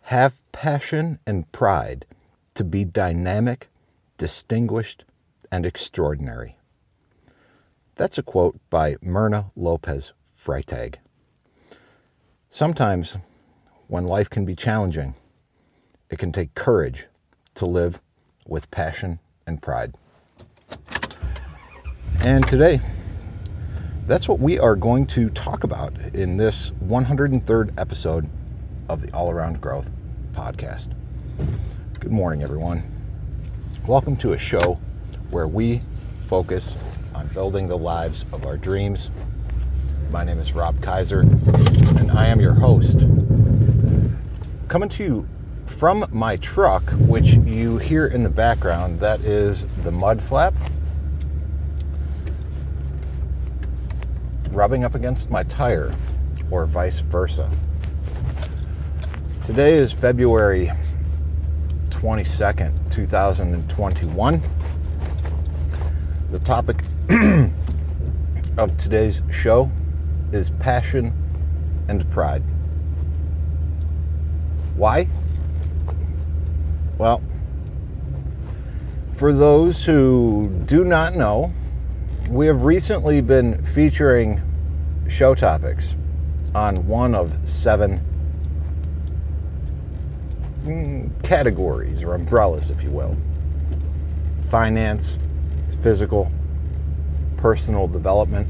Have passion and pride to be dynamic, distinguished, and extraordinary. That's a quote by Mirna Lopez, Freitag. Sometimes, when life can be challenging, it can take courage to live with passion and pride. And today, that's what we are going to talk about in this 103rd episode of the All Around Growth podcast. Good morning, everyone. Welcome to a show where we focus on building the lives of our dreams. My name is Rob Kaiser, and I am your host. Coming to you from my truck, which you hear in the background, that is the mud flap rubbing up against my tire, or vice versa. Today is February 22nd, 2021. The topic of today's show is passion and pride. Why? Well, for those who do not know, we have recently been featuring show topics on one of 7 categories or umbrellas, if you will. Finance, physical, personal development,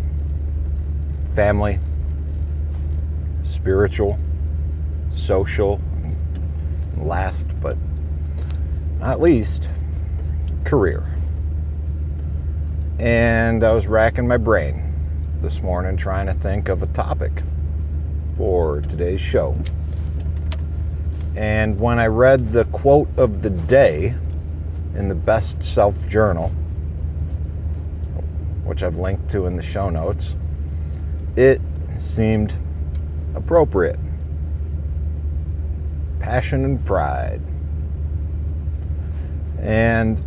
family, spiritual, social, and last but not least, career. And I was racking my brain this morning trying to think of a topic for today's show. And when I read the quote of the day in the Best Self Journal, which I've linked to in the show notes, it seemed appropriate. Passion and pride. And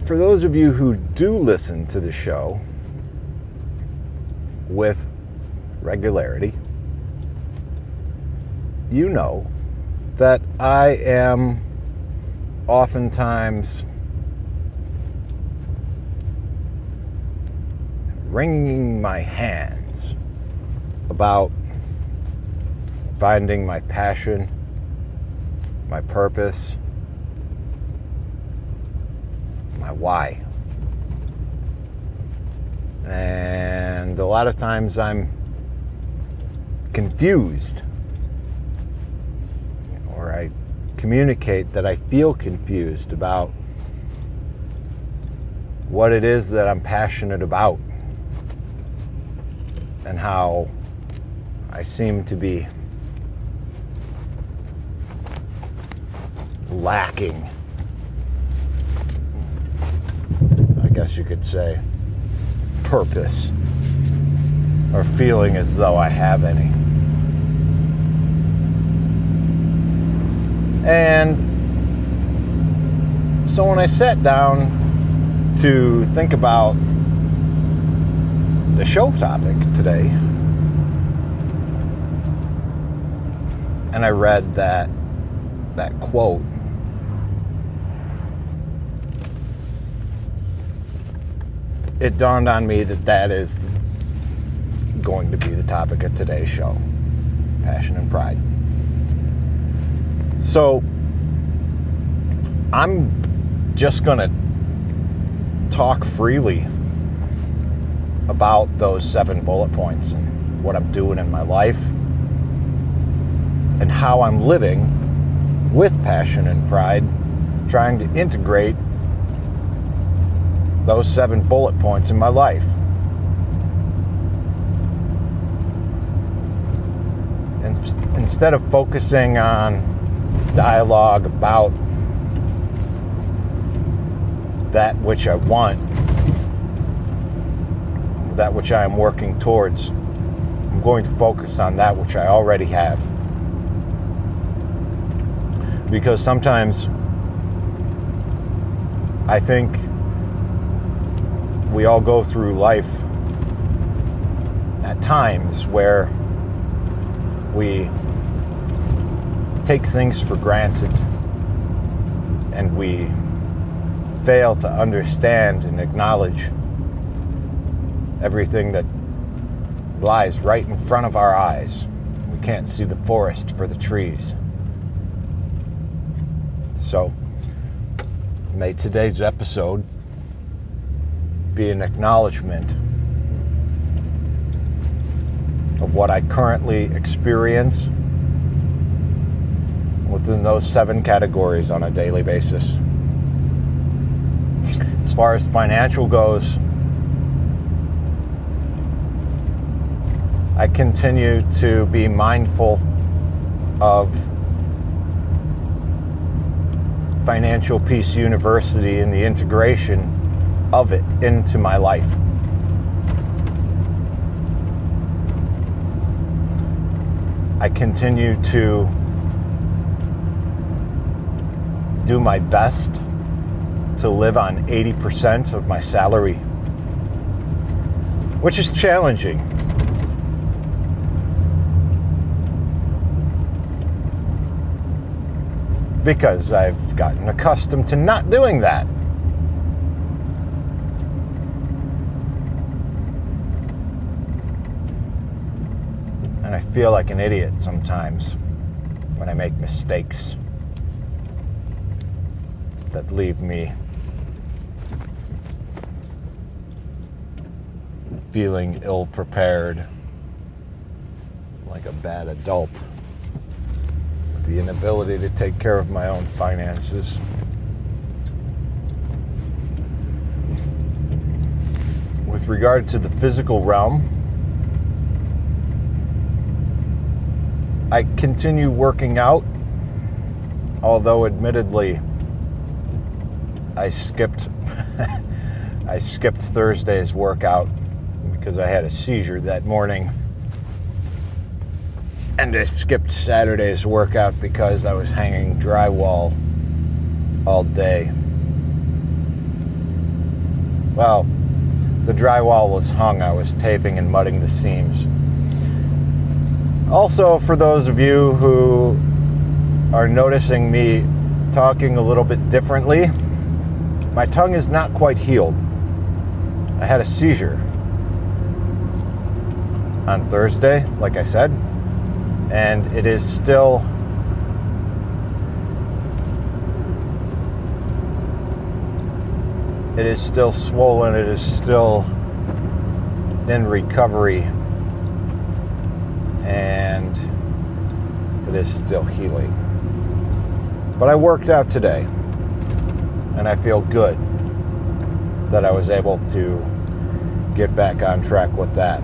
for those of you who do listen to the show with regularity, you know that I am oftentimes wringing my hands about finding my passion, my purpose, my why. And a lot of times I'm confused, or I communicate that I feel confused about what it is that I'm passionate about and how I seem to be lacking, I guess you could say, purpose, or feeling as though I have any. And so when I sat down to think about the show topic today, and I read that quote, it dawned on me that is going to be the topic of today's show. Passion and pride. So I'm just going to talk freely about those 7 bullet points and what I'm doing in my life and how I'm living with passion and pride, trying to integrate those 7 bullet points in my life. And instead of focusing on dialogue about that which I want, that which I am working towards, I'm going to focus on that which I already have. Because sometimes I think we all go through life at times where we take things for granted and we fail to understand and acknowledge everything that lies right in front of our eyes. We can't see the forest for the trees. So, may today's episode be an acknowledgement of what I currently experience within those 7 categories on a daily basis. As far as financial goes, I continue to be mindful of Financial Peace University and the integration of it into my life. I continue to do my best to live on 80% of my salary, which is challenging. Because I've gotten accustomed to not doing that. And I feel like an idiot sometimes when I make mistakes that leave me feeling ill-prepared, like a bad adult, with the inability to take care of my own finances. With regard to the physical realm, I continue working out, although admittedly I skipped Thursday's workout because I had a seizure that morning, and I skipped Saturday's workout because I was hanging drywall all day. Well, the drywall was hung. I was taping and mudding the seams. Also, for those of you who are noticing me talking a little bit differently, my tongue is not quite healed. I had a seizure on Thursday, like I said, and it is still swollen. It is still in recovery, and it is still healing. But I worked out today, and I feel good that I was able to get back on track with that.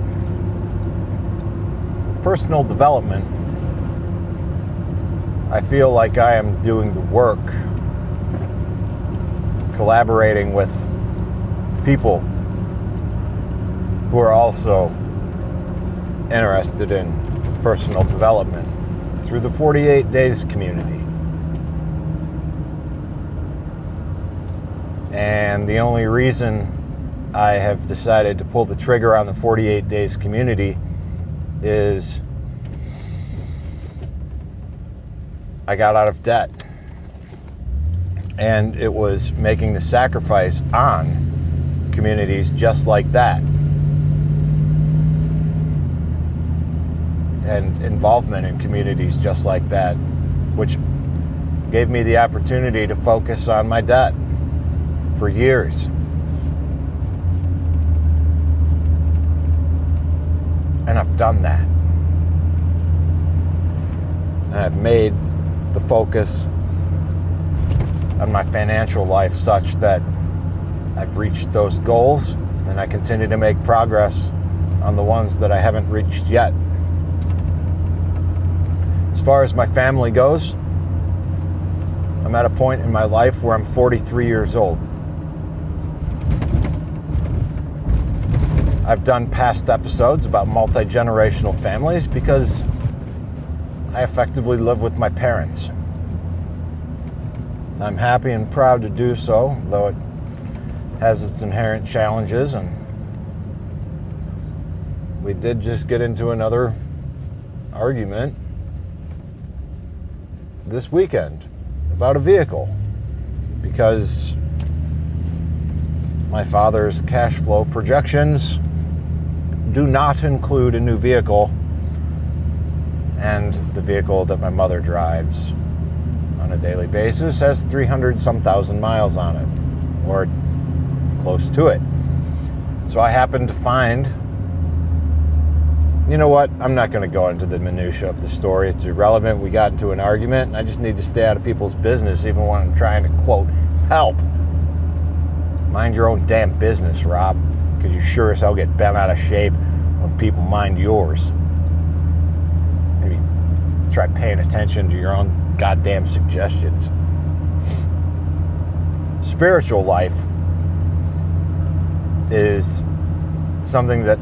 With personal development, I feel like I am doing the work, collaborating with people who are also interested in personal development through the 48 Days community. And the only reason I have decided to pull the trigger on the 48 Days community is I got out of debt. And it was making the sacrifice on communities just like that, and involvement in communities just like that, which gave me the opportunity to focus on my debt for years. And I've done that. And I've made the focus on my financial life such that I've reached those goals, and I continue to make progress on the ones that I haven't reached yet. As far as my family goes, I'm at a point in my life where I'm 43 years old. I've done past episodes about multi-generational families because I effectively live with my parents. I'm happy and proud to do so, though it has its inherent challenges, and we did just get into another argument this weekend about a vehicle because my father's cash flow projections do not include a new vehicle, and the vehicle that my mother drives on a daily basis has 300-some thousand miles on it, or close to it. So I happened to find, you know what, I'm not going to go into the minutia of the story. It's irrelevant. We got into an argument, and I just need to stay out of people's business, even when I'm trying to, quote, help. Mind your own damn business, Rob, because you sure as hell get bent out of shape when people mind yours. Maybe try paying attention to your own goddamn suggestions. Spiritual life is something that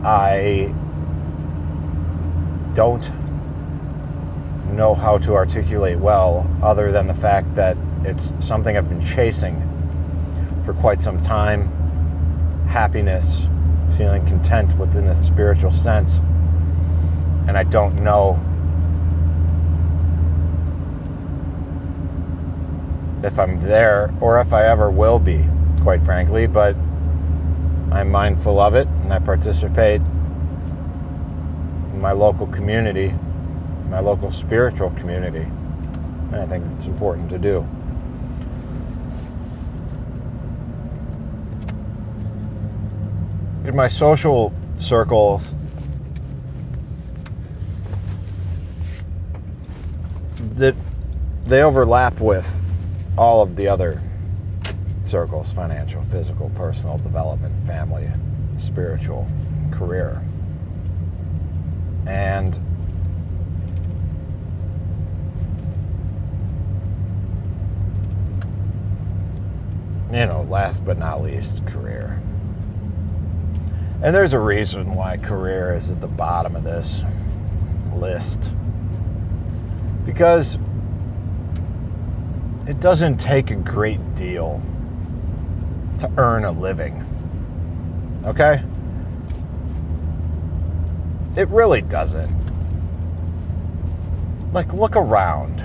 I don't know how to articulate well, other than the fact that it's something I've been chasing for quite some time. Happiness, feeling content within a spiritual sense. And I don't know if I'm there or if I ever will be, quite frankly, but I'm mindful of it, and I participate in my local community, my local spiritual community. And I think it's important to do. In my social circles, that they overlap with all of the other circles: financial, physical, personal development, family, spiritual, career. And last but not least, career. And there's a reason why career is at the bottom of this list. Because it doesn't take a great deal to earn a living. Okay? It really doesn't. Like, look around.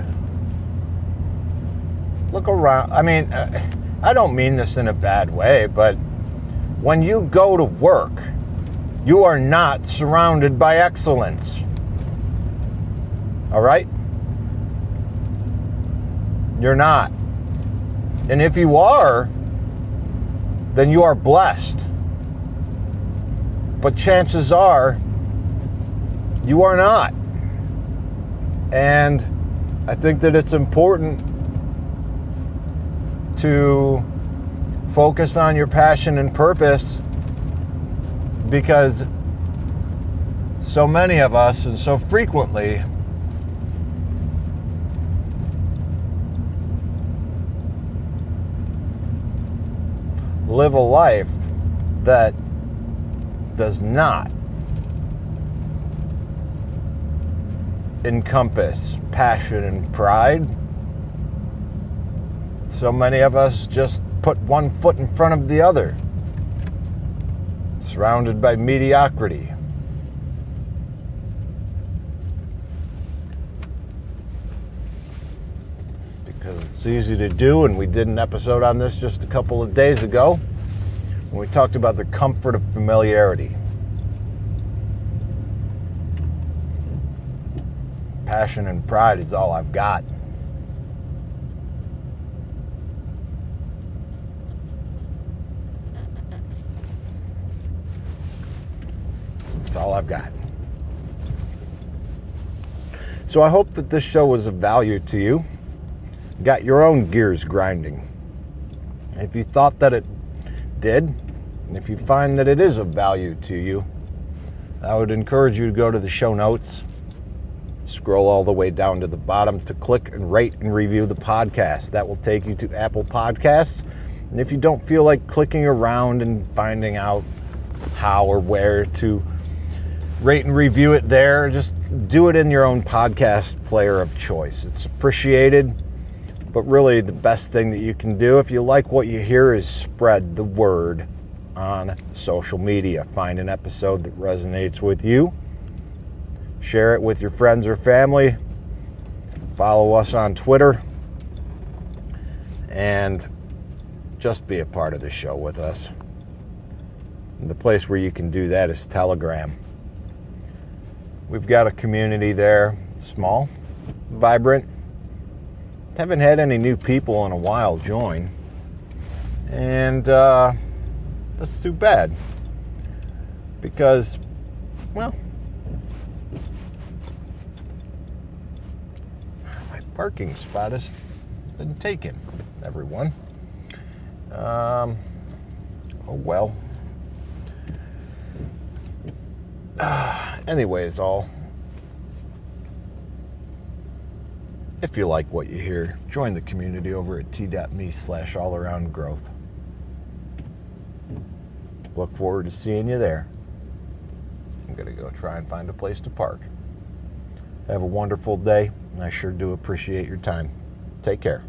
Look around. I mean, I don't mean this in a bad way, but when you go to work, you are not surrounded by excellence. All right? You're not. And if you are, then you are blessed. But chances are, you are not. And I think that it's important to focus on your passion and purpose, because so many of us, and so frequently, live a life that does not encompass passion and pride. So many of us just put one foot in front of the other, surrounded by mediocrity. Because it's easy to do, and we did an episode on this just a couple of days ago when we talked about the comfort of familiarity. Passion and pride is all I've got. It's all I've got. So I hope that this show was of value to you. Got your own gears grinding. If you thought that it did, and if you find that it is of value to you, I would encourage you to go to the show notes, scroll all the way down to the bottom to click and rate and review the podcast. That will take you to Apple Podcasts. And if you don't feel like clicking around and finding out how or where to rate and review it there, just do it in your own podcast player of choice. It's appreciated. But really, the best thing that you can do if you like what you hear is spread the word on social media. Find an episode that resonates with you Share it with your friends or family. Follow us on Twitter. And just be a part of the show with us. And the place where you can do that is Telegram. We've got a community there, small, vibrant. Haven't had any new people in a while join. And that's too bad. Because, well, my parking spot has been taken, everyone. Oh well. Anyways, if you like what you hear, join the community over at t.me/allaroundgrowth. Look forward to seeing you there. I'm going to go try and find a place to park. Have a wonderful day, and I sure do appreciate your time. Take care.